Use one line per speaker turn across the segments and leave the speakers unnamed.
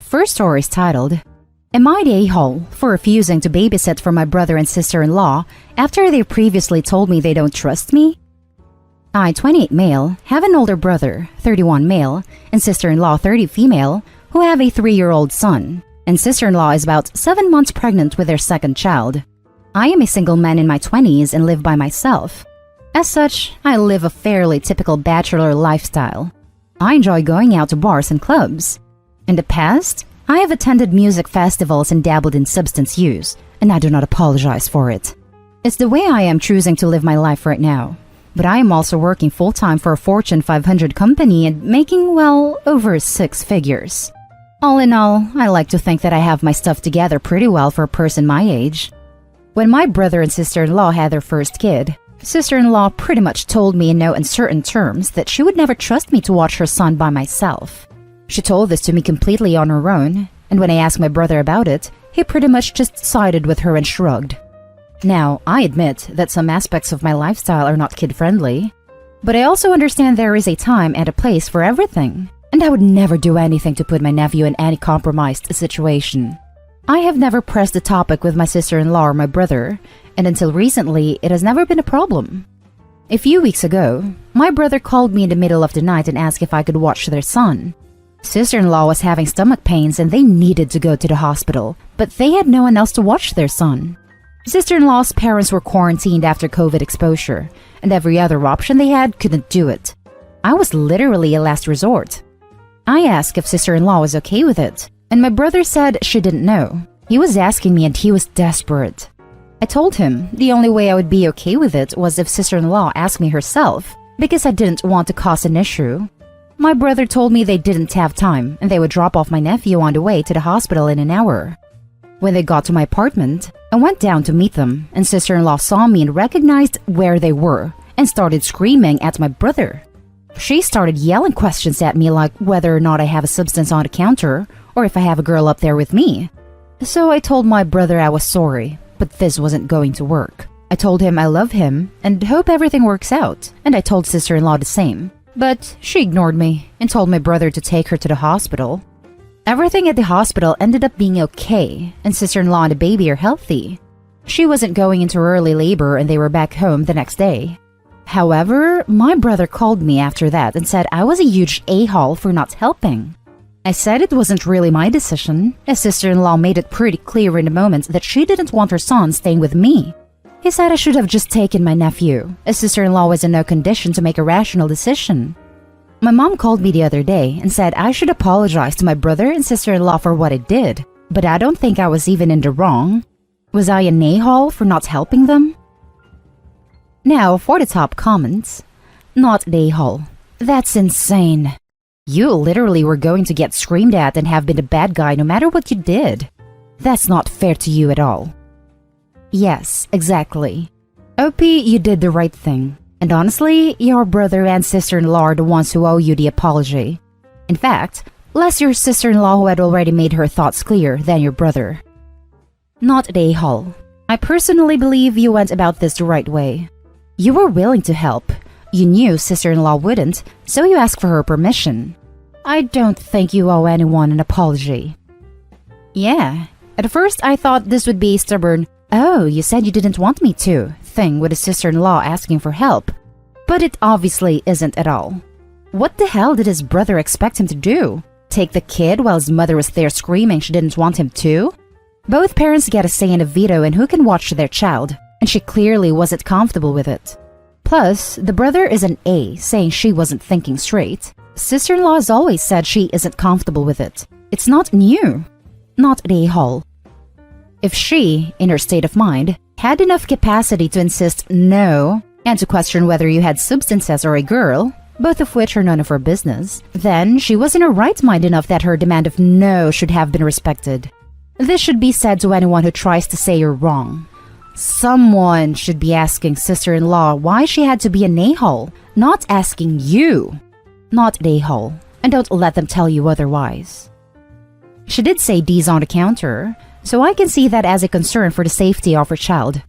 First story is titled, Am I the a-hole for refusing to babysit for my brother and sister-in-law after they previously told me they don't trust me? I, 28 male, have an older brother, 31 male, and sister-in-law, 30 female, who have a 3-year-old son, and sister-in-law is about 7 months pregnant with their second child. I am a single man in my 20s and live by myself. As such, I live a fairly typical bachelor lifestyle. I enjoy going out to bars and clubs. In the past, I have attended music festivals and dabbled in substance use, and I do not apologize for it. It's the way I am choosing to live my life right now. But I am also working full-time for a Fortune 500 company and making, well, over 6 figures. All in all, I like to think that I have my stuff together pretty well for a person my age. When my brother and sister-in-law had their first kid, sister-in-law pretty much told me in no uncertain terms that she would never trust me to watch her son by myself. She told this to me completely on her own, and when I asked my brother about it, he pretty much just sided with her and shrugged. Now, I admit that some aspects of my lifestyle are not kid-friendly, but I also understand there is a time and a place for everything, and I would never do anything to put my nephew in any compromised situation. I have never pressed the topic with my sister-in-law or my brother, and until recently, it has never been a problem. A few weeks ago, my brother called me in the middle of the night and asked if I could watch their son. Sister-in-law was having stomach pains and they needed to go to the hospital, but they had no one else to watch their son. Sister-in-law's parents were quarantined after COVID exposure, and every other option they had couldn't do it. I was literally a last resort. I asked if sister-in-law was okay with it, and my brother said she didn't know. He was asking me and he was desperate. I told him the only way I would be okay with it was if sister-in-law asked me herself, because I didn't want to cause an issue. My brother told me they didn't have time and they would drop off my nephew on the way to the hospital in an hour. When they got to my apartment, I went down to meet them and sister-in-law saw me and recognized where they were and started screaming at my brother. She started yelling questions at me like whether or not I have a substance on the counter or if I have a girl up there with me. So I told my brother I was sorry, but this wasn't going to work. I told him I love him and hope everything works out, and I told sister-in-law the same. But she ignored me and told my brother to take her to the hospital. Everything at the hospital ended up being okay, and sister-in-law and the baby are healthy. She wasn't going into early labor and they were back home the next day. However, my brother called me after that and said I was a huge a-hole for not helping. I said it wasn't really my decision, as sister-in-law made it pretty clear in the moment that she didn't want her son staying with me. He said I should have just taken my nephew, as sister-in-law was in no condition to make a rational decision. My mom called me the other day and said I should apologize to my brother and sister-in-law for what I did, but I don't think I was even in the wrong. Was I an a-hole for not helping them? Now for the top comments. Not the a-hole. That's insane. You literally were going to get screamed at and have been the bad guy no matter what you did. That's not fair to you at all. Yes, exactly. OP, you did the right thing. And honestly, your brother and sister-in-law are the ones who owe you the apology. In fact, less your sister-in-law who had already made her thoughts clear than your brother. Not the a-hole. I personally believe you went about this the right way. You were willing to help. You knew sister-in-law wouldn't, so you asked for her permission. I don't think you owe anyone an apology. Yeah, at first I thought this would be a stubborn, "Oh, you said you didn't want me to," thing with a sister-in-law asking for help. But it obviously isn't at all. What the hell did his brother expect him to do? Take the kid while his mother was there screaming she didn't want him to? Both parents get a say in a veto in who can watch their child, and she clearly wasn't comfortable with it. Plus, the brother is an A, saying she wasn't thinking straight. Sister-in-law has always said she isn't comfortable with it. It's not new. Not the a-hole. If she, in her state of mind, had enough capacity to insist no, and to question whether you had substances or a girl, both of which are none of her business, then she was in her right mind enough that her demand of no should have been respected. This should be said to anyone who tries to say you're wrong. Someone should be asking sister-in-law why she had to be an a-hole, not asking you. Not an a-hole, and don't let them tell you otherwise. She did say D's on the counter, so I can see that as a concern for the safety of her child.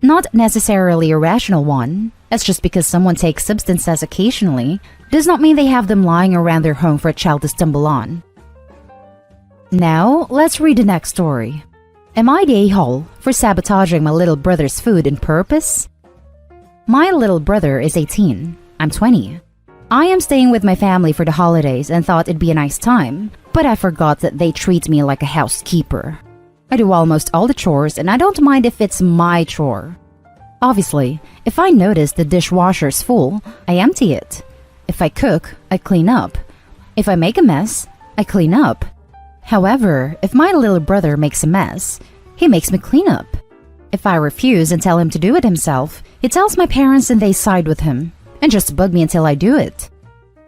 Not necessarily a rational one, as just because someone takes substances occasionally does not mean they have them lying around their home for a child to stumble on. Now, let's read the next story. Am I the a-hole for sabotaging my little brother's food on purpose? My little brother is 18. I'm 20. I am staying with my family for the holidays and thought it'd be a nice time, but I forgot that they treat me like a housekeeper. I do almost all the chores and I don't mind if it's my chore. Obviously, if I notice the dishwasher's full, I empty it. If I cook, I clean up. If I make a mess, I clean up. However, if my little brother makes a mess, he makes me clean up. If I refuse and tell him to do it himself, he tells my parents and they side with him and just bug me until I do it.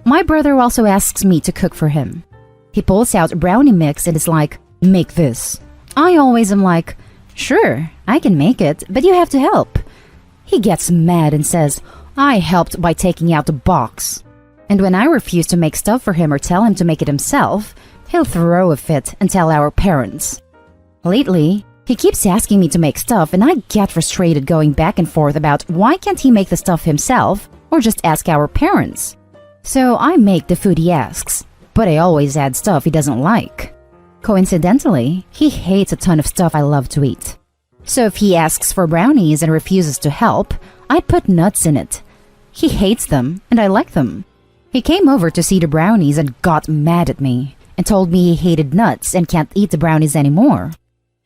My brother also asks me to cook for him. He pulls out brownie mix and is like, "Make this." I always am like, "Sure, I can make it, but you have to help." He gets mad and says, "I helped by taking out the box." And when I refuse to make stuff for him or tell him to make it himself, he'll throw a fit and tell our parents. Lately, he keeps asking me to make stuff and I get frustrated going back and forth about why can't he make the stuff himself or just ask our parents. So I make the food he asks, but I always add stuff he doesn't like. Coincidentally, he hates a ton of stuff I love to eat. So if he asks for brownies and refuses to help, I put nuts in it. He hates them and I like them. He came over to see the brownies and got mad at me and told me he hated nuts and can't eat the brownies anymore.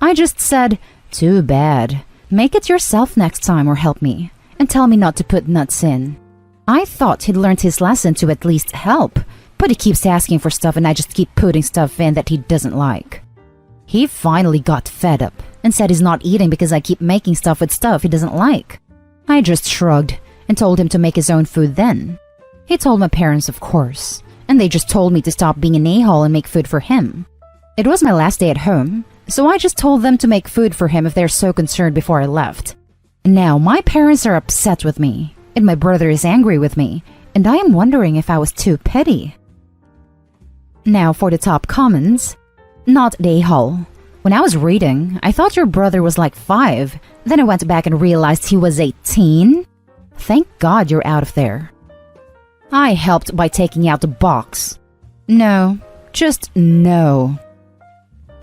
I just said, "Too bad. Make it yourself next time or help me, and tell me not to put nuts in." I thought he'd learned his lesson to at least help, but he keeps asking for stuff and I just keep putting stuff in that he doesn't like. He finally got fed up and said he's not eating because I keep making stuff with stuff he doesn't like. I just shrugged and told him to make his own food then. He told my parents, of course, and they just told me to stop being an a-hole and make food for him. It was my last day at home, so I just told them to make food for him if they're so concerned before I left. Now my parents are upset with me, and my brother is angry with me, and I am wondering if I was too petty. Now for the top comments. Not the a-hole. When I was reading, I thought your brother was like 5. Then I went back and realized he was 18. Thank God you're out of there. I helped by taking out the box. No, just no.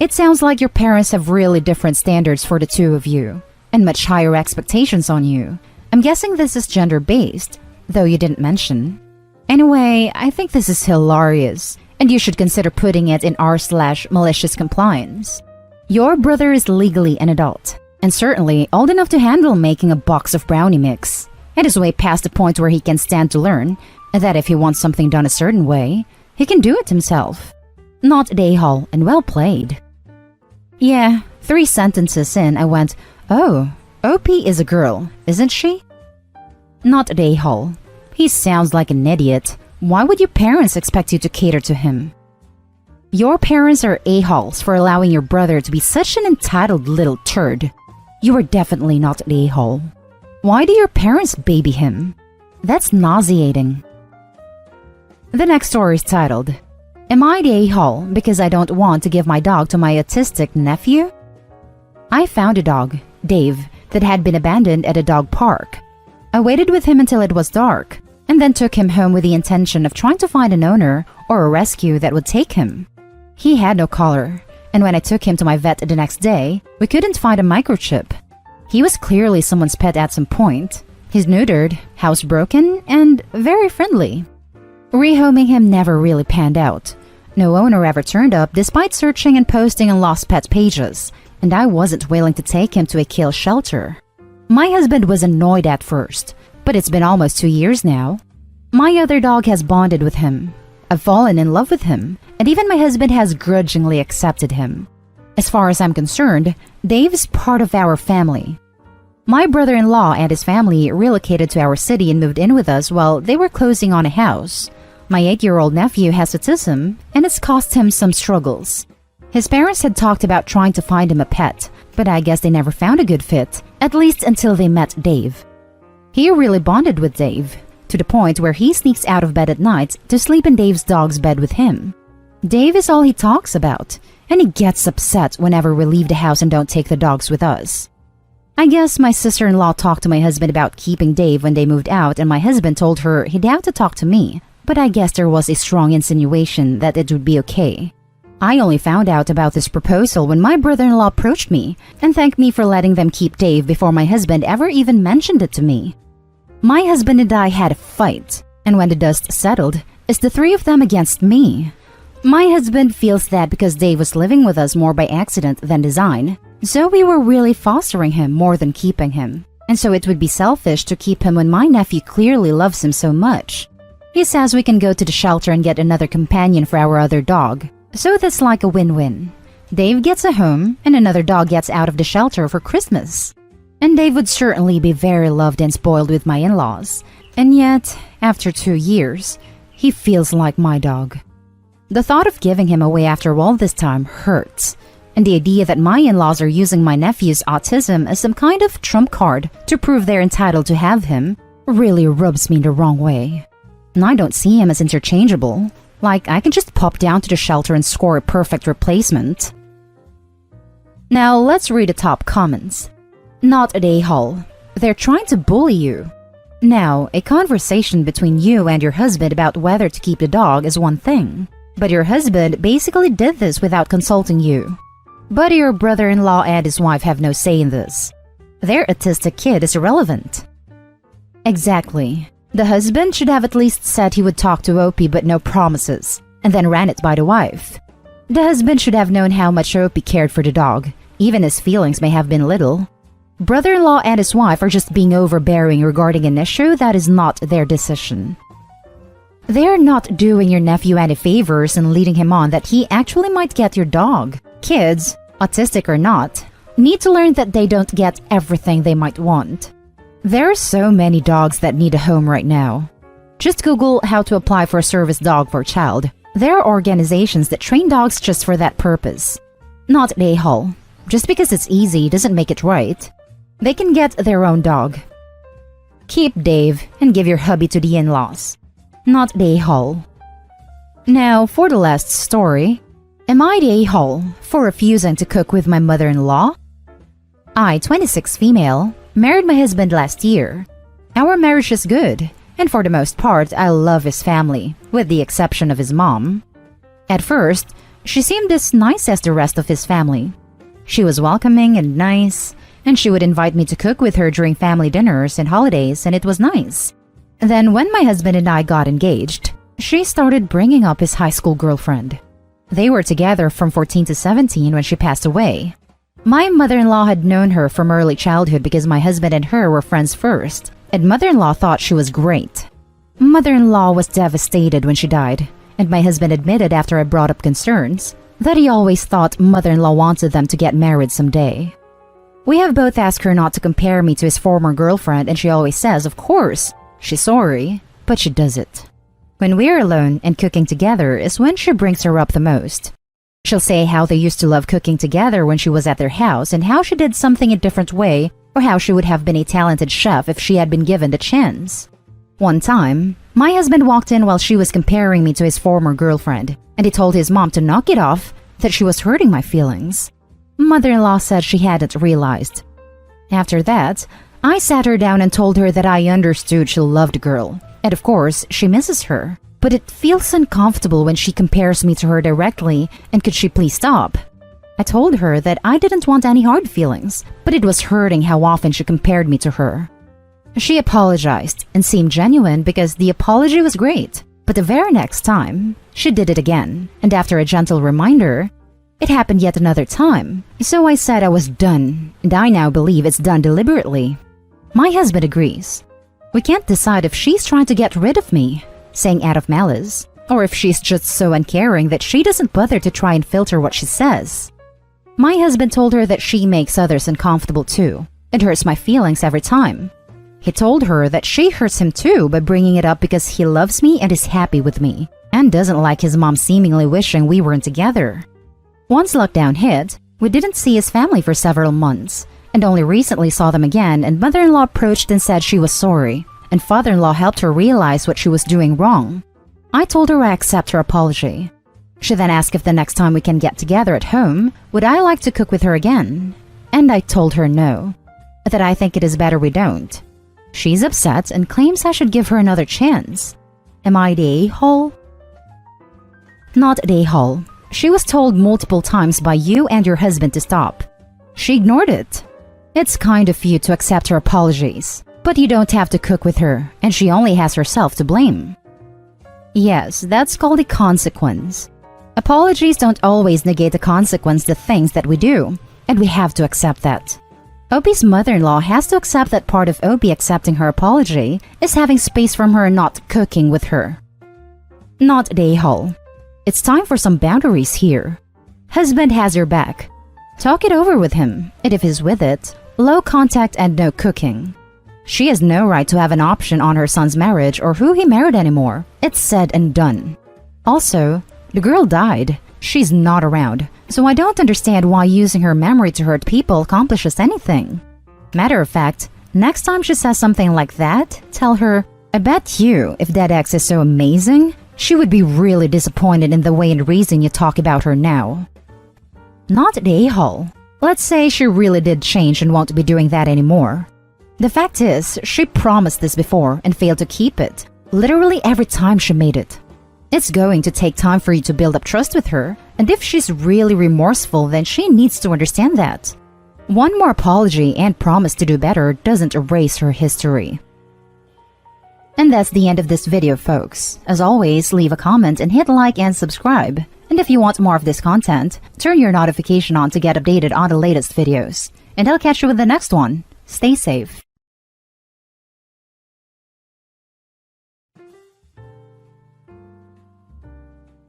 It sounds like your parents have really different standards for the two of you, and much higher expectations on you. I'm guessing this is gender-based, though you didn't mention. Anyway, I think this is hilarious, and you should consider putting it in r/malicious compliance. Your brother is legally an adult, and certainly old enough to handle making a box of brownie mix. It is way past the point where he can stand to learn, and that if he wants something done a certain way, he can do it himself. Not the a-hole, and well played. Yeah, 3 sentences in, I went, "Oh, OP is a girl, isn't she?" Not the a-hole. He sounds like an idiot. Why would your parents expect you to cater to him? Your parents are a-holes for allowing your brother to be such an entitled little turd. You are definitely not the a-hole. Why do your parents baby him? That's nauseating. The next story is titled, Am I the a-hole because I don't want to give my dog to my autistic nephew? I found a dog, Dave, that had been abandoned at a dog park. I waited with him until it was dark, and then took him home with the intention of trying to find an owner or a rescue that would take him. He had no collar, and when I took him to my vet the next day, we couldn't find a microchip. He was clearly someone's pet at some point. He's neutered, housebroken, and very friendly. Rehoming him never really panned out. No owner ever turned up despite searching and posting on lost pet pages, and I wasn't willing to take him to a kill shelter. My husband was annoyed at first, but it's been almost 2 years now. My other dog has bonded with him. I've fallen in love with him, and even my husband has grudgingly accepted him. As far as I'm concerned, Dave is part of our family. My brother-in-law and his family relocated to our city and moved in with us while they were closing on a house. My 8-year-old nephew has autism, and it's caused him some struggles. His parents had talked about trying to find him a pet, but I guess they never found a good fit, at least until they met Dave. He really bonded with Dave, to the point where he sneaks out of bed at night to sleep in Dave's dog's bed with him. Dave is all he talks about, and he gets upset whenever we leave the house and don't take the dogs with us. I guess my sister-in-law talked to my husband about keeping Dave when they moved out, and my husband told her he'd have to talk to me, but I guess there was a strong insinuation that it would be okay. I only found out about this proposal when my brother-in-law approached me and thanked me for letting them keep Dave before my husband ever even mentioned it to me. My husband and I had a fight, and when the dust settled, it's the three of them against me. My husband feels that because Dave was living with us more by accident than design, so we were really fostering him more than keeping him. And so it would be selfish to keep him when my nephew clearly loves him so much. He says we can go to the shelter and get another companion for our other dog. So that's like a win-win. Dave gets a home and another dog gets out of the shelter for Christmas. And Dave would certainly be very loved and spoiled with my in-laws. And yet, after 2 years, he feels like my dog. The thought of giving him away after all this time hurts. And the idea that my in-laws are using my nephew's autism as some kind of trump card to prove they're entitled to have him really rubs me the wrong way. And I don't see him as interchangeable. Like, I can just pop down to the shelter and score a perfect replacement. Now, let's read the top comments. Not at a-hole. They're trying to bully you. Now, a conversation between you and your husband about whether to keep the dog is one thing. But your husband basically did this without consulting you. But your brother-in-law and his wife have no say in this. Their autistic kid is irrelevant. Exactly. The husband should have at least said he would talk to Opie but no promises, and then ran it by the wife. The husband should have known how much Opie cared for the dog, even his feelings may have been little. Brother-in-law and his wife are just being overbearing regarding an issue that is not their decision. They're not doing your nephew any favors and leading him on that he actually might get your dog. Kids, autistic or not, need to learn that they don't get everything they might want. There are so many dogs that need a home right now. Just Google how to apply for a service dog for a child. There are organizations that train dogs just for that purpose. Not an a-hole. Just because it's easy doesn't make it right. They can get their own dog. Keep Dave and give your hubby to the in-laws. Not the a-hole. Now, for the last story. Am I the a-hole for refusing to cook with my mother-in-law? I, 26 female, married my husband last year. Our marriage is good, and for the most part, I love his family, with the exception of his mom. At first, she seemed as nice as the rest of his family. She was welcoming and nice, and she would invite me to cook with her during family dinners and holidays, and it was nice. Then when my husband and I got engaged, she started bringing up his high school girlfriend. They were together from 14 to 17 when she passed away. My mother-in-law had known her from early childhood because my husband and her were friends first, and mother-in-law thought she was great. Mother-in-law was devastated when she died, and my husband admitted after I brought up concerns that he always thought mother-in-law wanted them to get married someday. We have both asked her not to compare me to his former girlfriend, and she always says, of course, she's sorry, but she does it. When we're alone and cooking together is when she brings her up the most. She'll say how they used to love cooking together when she was at their house and how she did something a different way or how she would have been a talented chef if she had been given the chance. One time, my husband walked in while she was comparing me to his former girlfriend, and he told his mom to knock it off, that she was hurting my feelings. Mother-in-law said she hadn't realized. After that, I sat her down and told her that I understood she loved the girl. And of course, she misses her. But it feels uncomfortable when she compares me to her directly, and could she please stop? I told her that I didn't want any hard feelings, but it was hurting how often she compared me to her. She apologized and seemed genuine because the apology was great. But the very next time, she did it again, and after a gentle reminder, it happened yet another time. So I said I was done, and I now believe it's done deliberately. My husband agrees. We can't decide if she's trying to get rid of me, saying out of malice, or if she's just so uncaring that she doesn't bother to try and filter what she says. My husband told her that she makes others uncomfortable too, and hurts my feelings every time. He told her that she hurts him too by bringing it up because he loves me and is happy with me, and doesn't like his mom seemingly wishing we weren't together. Once lockdown hit, we didn't see his family for several months, and only recently saw them again, and mother-in-law approached and said she was sorry, and father-in-law helped her realize what she was doing wrong. I told her I accept her apology. She then asked if the next time we can get together at home, would I like to cook with her again? And I told her no, that I think it is better we don't. She's upset and claims I should give her another chance. Am I the a-hole? Not the a-hole. She was told multiple times by you and your husband to stop. She ignored it. It's kind of you to accept her apologies, but you don't have to cook with her, and she only has herself to blame. Yes, that's called a consequence. Apologies don't always negate the consequence to things that we do, and we have to accept that. Opie's mother-in-law has to accept that part of Opie accepting her apology is having space from her not cooking with her. Not the a-hole. It's time for some boundaries here. Husband has your back. Talk it over with him, and if he's with it, low contact and no cooking. She has no right to have an option on her son's marriage or who he married anymore. It's said and done. Also, the girl died. She's not around, so I don't understand why using her memory to hurt people accomplishes anything. Matter of fact, next time she says something like that, tell her, I bet you, if that ex is so amazing, she would be really disappointed in the way and reason you talk about her now. Not the a-hole. Let's say she really did change and won't be doing that anymore. The fact is, she promised this before and failed to keep it, literally every time she made it. It's going to take time for you to build up trust with her, and if she's really remorseful, then she needs to understand that. One more apology and promise to do better doesn't erase her history. And that's the end of this video, folks. As always, leave a comment and hit like and subscribe. And if you want more of this content, turn your notification on to get updated on the latest videos. And I'll catch you with the next one. Stay safe.